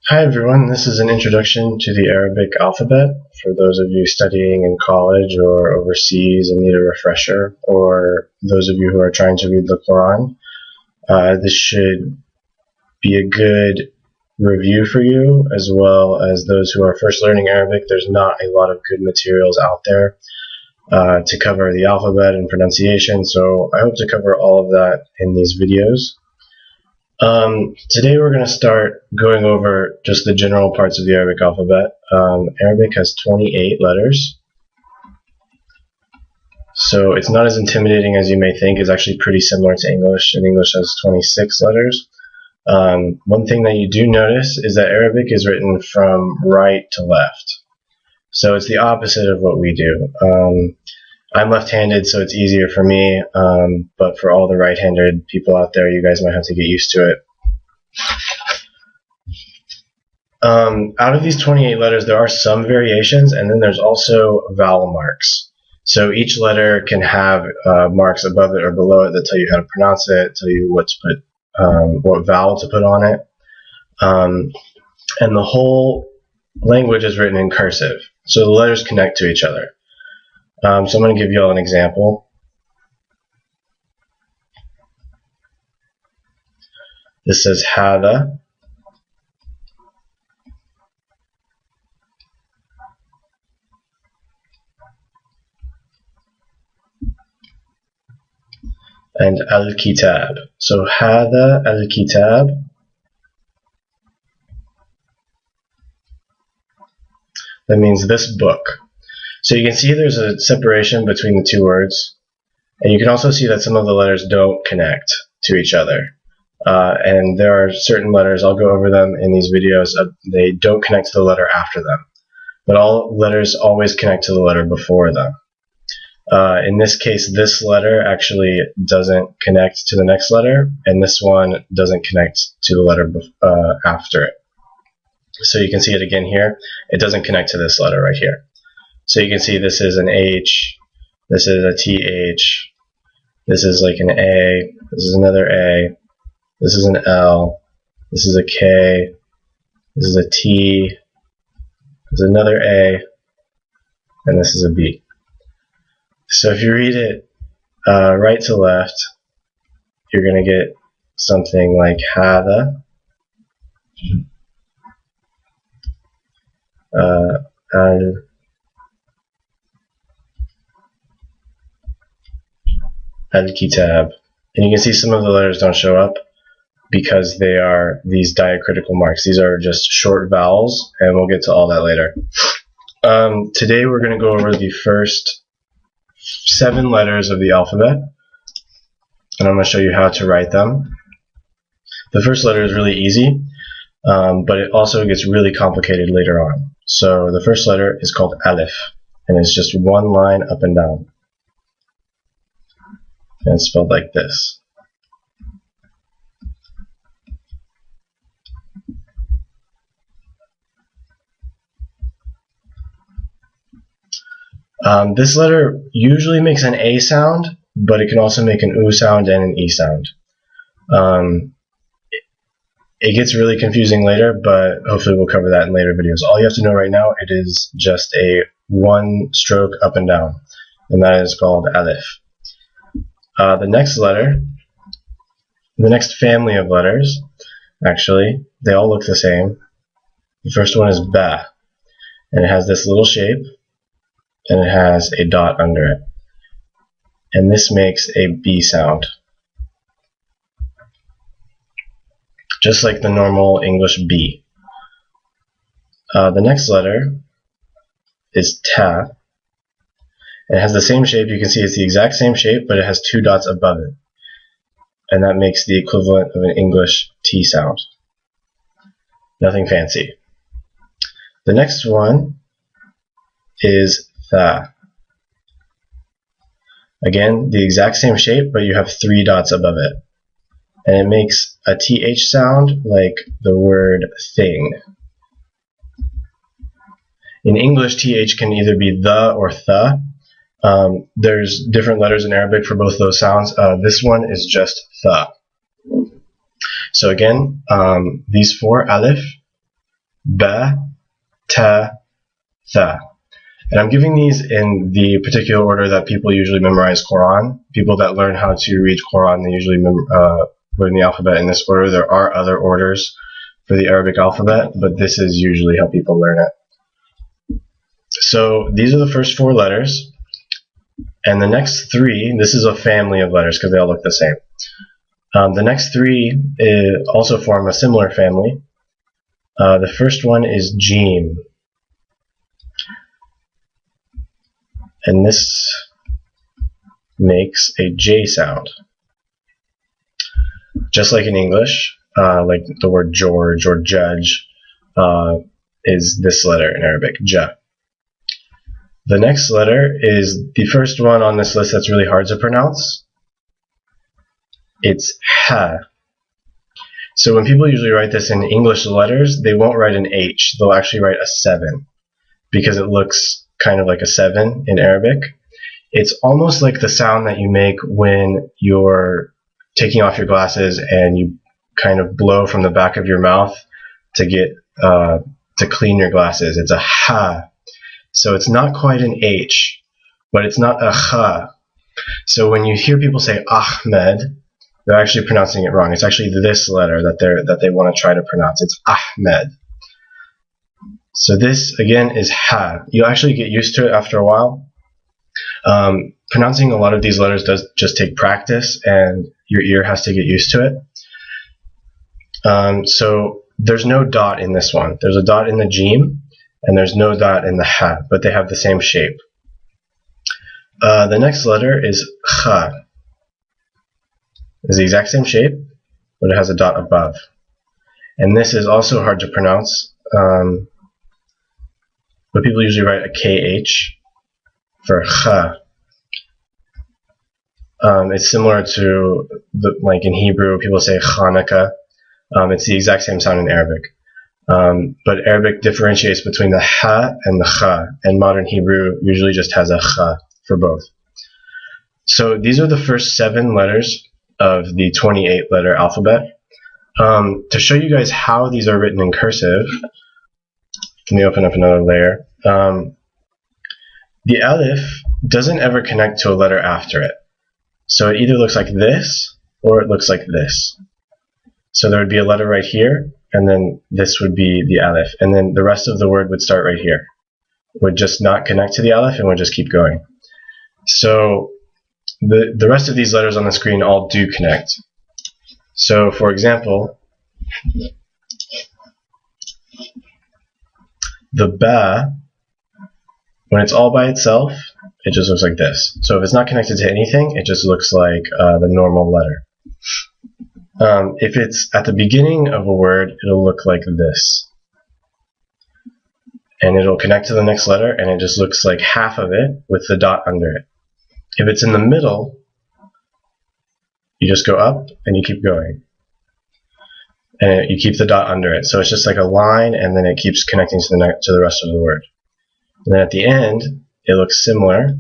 Hi everyone, this is an introduction to the Arabic alphabet for those of you studying in college or overseas and need a refresher, or those of you who are trying to read the Quran. This should be a good review for you, as well as those who are first learning Arabic. There's not a lot of good materials out there to cover the alphabet and pronunciation, so I hope to cover all of that in these videos. Today we're going to start going over just the general parts of the Arabic alphabet. Arabic has 28 letters, so it's not as intimidating as you may think. It's actually pretty similar to English, and English has 26 letters. One thing that you do notice is that Arabic is written from right to left, so it's the opposite of what we do. I'm left-handed, so it's easier for me, but for all the right-handed people out there, you guys might have to get used to it. Out of these 28 letters, there are some variations, and then there's also vowel marks. So each letter can have marks above it or below it that tell you how to pronounce it, tell you what to put, what vowel to put on it. And the whole language is written in cursive, so the letters connect to each other. So I'm going to give you all an example. This says hada. And al-kitab. So hada al-kitab. That means this book. So you can see there's a separation between the two words, and you can also see that some of the letters don't connect to each other. And there are certain letters, I'll go over them in these videos, they don't connect to the letter after them. But all letters always connect to the letter before them. In this case, this letter actually doesn't connect to the next letter, and this one doesn't connect to the letter after it. So you can see it again here. It doesn't connect to this letter right here. So you can see this is an H, this is a TH, this is like an A, this is another A, this is an L, this is a K, this is a T, this is another A, and this is a B. So if you read it right to left, you're going to get something like hada, al-kitab. And you can see some of the letters don't show up because they are these diacritical marks. These are just short vowels, and we'll get to all that later. Today we're going to go over the first 7 letters of the alphabet, and I'm going to show you how to write them. The first letter is really easy, but it also gets really complicated later on. So the first letter is called Alif, and it's just one line up and down. And it's spelled like this. This letter usually makes an A sound, but it can also make an U sound and an E sound. It gets really confusing later, but hopefully we'll cover that in later videos. All you have to know right now, it is just a one stroke up and down, and that is called Alif. The next letter, the next family of letters, actually, they all look the same. The first one is Ba, and it has this little shape, and it has a dot under it. And this makes a B sound, just like the normal English B. The next letter is Ta. It has the same shape. You can see it's the exact same shape, but it has 2 dots above it. And that makes the equivalent of an English T sound. Nothing fancy. The next one is Tha. Again, the exact same shape, but you have 3 dots above it. And it makes a TH sound like the word thing. In English, TH can either be the or tha. There's different letters in Arabic for both those sounds. This one is just tha. So again, these 4, Alif, ba, ta, tha. And I'm giving these in the particular order that people usually memorize Quran. People that learn how to read Quran, they usually learn the alphabet in this order. There are other orders for the Arabic alphabet, but this is usually how people learn it. So these are the first 4 letters. And the next 3, this is a family of letters because they all look the same. The next 3 also form a similar family. The first one is Jim. And this makes a J sound. Just like in English, like the word George or judge is this letter in Arabic, Ja. The next letter is the first one on this list that's really hard to pronounce. It's Ha. So when people usually write this in English letters, they won't write an H. They'll actually write a 7 because it looks kind of like a 7 in Arabic. It's almost like the sound that you make when you're taking off your glasses and you kind of blow from the back of your mouth to get to clean your glasses. It's a Ha. So it's not quite an H, but it's not a Ha. So when you hear people say Ahmed, they're actually pronouncing it wrong. It's actually this letter that they want to try to pronounce. It's Ahmed. So this, again, is Ha. You'll actually get used to it after a while. Pronouncing a lot of these letters does just take practice, and your ear has to get used to it. So there's no dot in this one. There's a dot in the Jim, and there's no dot in the Ha, but they have the same shape. The next letter is Kha. It's the exact same shape, but it has a dot above. And this is also hard to pronounce. But people usually write a KH for Kha. It's similar to, like in Hebrew, people say Chanukah. It's the exact same sound in Arabic. But Arabic differentiates between the Ha and the Kha, and modern Hebrew usually just has a Kha for both. So these are the first 7 letters of the 28-letter alphabet. To show you guys how these are written in cursive, let me open up another layer. The Alif doesn't ever connect to a letter after it. So it either looks like this, or it looks like this. So there would be a letter right here, and then this would be the Alif. And then the rest of the word would start right here. Would just not connect to the Alif, and would just keep going. So the rest of these letters on the screen all do connect. So for example, the Ba, when it's all by itself, it just looks like this. So if it's not connected to anything, it just looks like the normal letter. If it's at the beginning of a word, it'll look like this. And it'll connect to the next letter, and it just looks like half of it with the dot under it. If it's in the middle, you just go up and you keep going. And you keep the dot under it. So it's just like a line, and then it keeps connecting to the rest of the word. And then at the end, it looks similar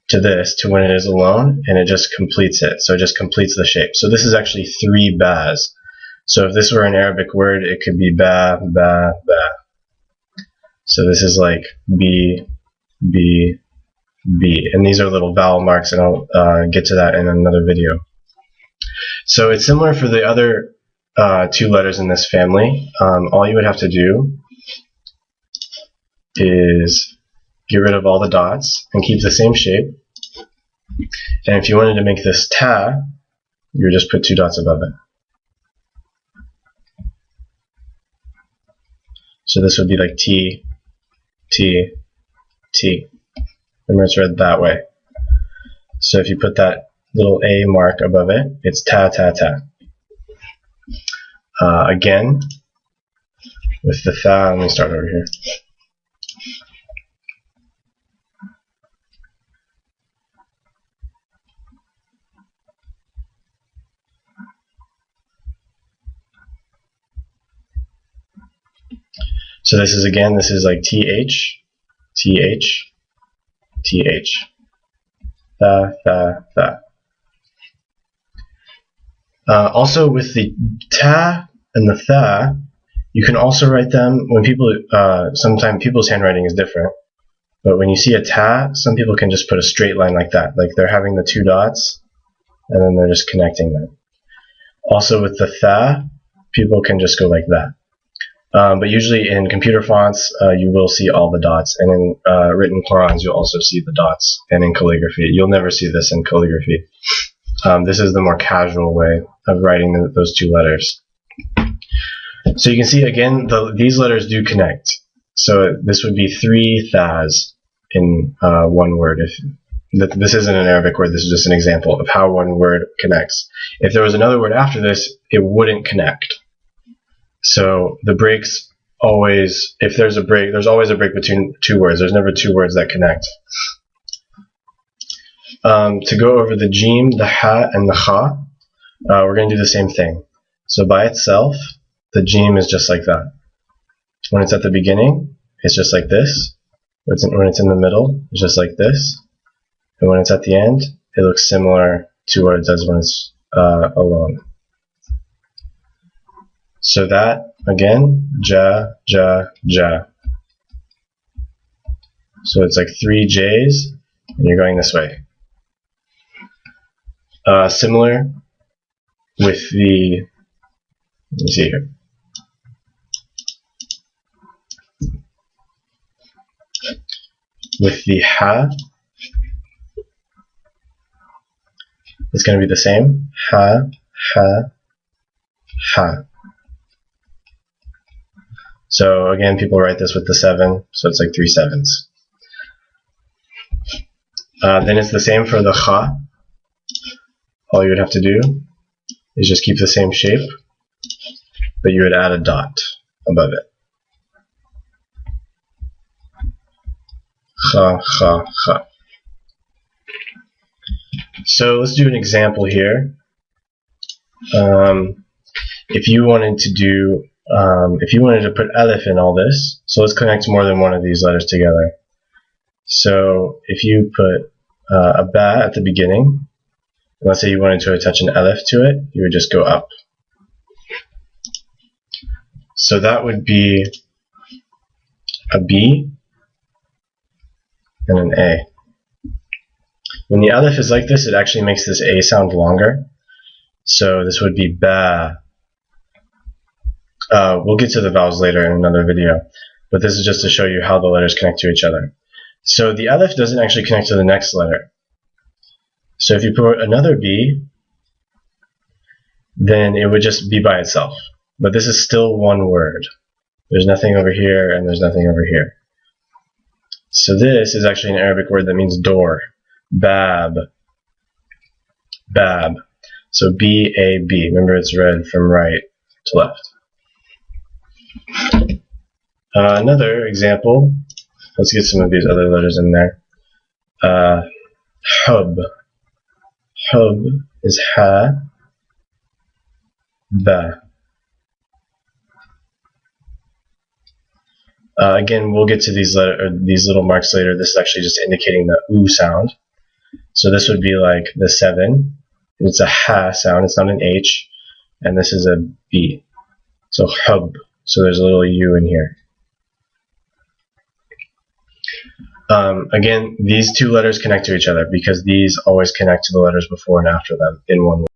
to this, to when it is alone, and it just completes it. So it just completes the shape. So this is actually 3 Bas. So if this were an Arabic word, it could be Ba, Ba, Ba. So this is like B, B, B. And these are little vowel marks, and I'll get to that in another video. So it's similar for the other 2 letters in this family. All you would have to do is get rid of all the dots and keep the same shape. And if you wanted to make this Ta, you would just put 2 dots above it. So this would be like T, T, T. Remember, it's read that way. So if you put that little A mark above it, it's Ta, Ta, Ta. Again, with the Tha, let me start over here. So this is, again, this is like TH, TH, TH. Tha, Tha, Tha. Also with the Ta and the Tha, You can also write them when people, sometimes people's handwriting is different, but when you see a ta, some people can just put a straight line like that, like they're having the two dots, and then they're just connecting them. Also with the tha, people can just go like that. But usually in computer fonts, you will see all the dots, and in written Qurans, you'll also see the dots, and in calligraphy. You'll never see this in calligraphy. This is the more casual way of writing those two letters. So you can see, again, these letters do connect. So this would be 3 thas in one word. This isn't an Arabic word, this is just an example of how one word connects. If there was another word after this, it wouldn't connect. So the breaks always, if there's a break, there's always a break between two words. There's never two words that connect. To go over the jim, the ha, and the kha, we're going to do the same thing. So by itself, the jim is just like that. When it's at the beginning, it's just like this. When it's in the middle, it's just like this. And when it's at the end, it looks similar to what it does when it's alone. So that, again, ja, ja, ja. So it's like 3 J's, and you're going this way. Similar with the, let me see here. With the ha, it's going to be the same. Ha, ha, ha. So again, people write this with the 7, so it's like 3 7s. Then it's the same for the kha. All you would have to do is just keep the same shape, but you would add a dot above it. Kha, kha, kha. So let's do an example here. If you wanted to put Alif in all this, so let's connect more than one of these letters together. So if you put a ba at the beginning, let's say you wanted to attach an Alif to it, you would just go up. So that would be a B and an A. When the Alif is like this, it actually makes this A sound longer. So this would be ba. We'll get to the vowels later in another video, but this is just to show you how the letters connect to each other. So the Alif doesn't actually connect to the next letter. So if you put another B, then it would just be by itself. But this is still one word. There's nothing over here and there's nothing over here. So this is actually an Arabic word that means door. Bab. Bab. So B-A-B. Remember, it's read from right to left. Another example. Let's get some of these other letters in there. Hub. Hub is ha, ba. Again, we'll get to these little marks later. This is actually just indicating the oo sound. So this would be like the 7. It's a ha sound. It's not an H. And this is a B. So hub. So there's a little U in here. Again, these two letters connect to each other because these always connect to the letters before and after them in one word.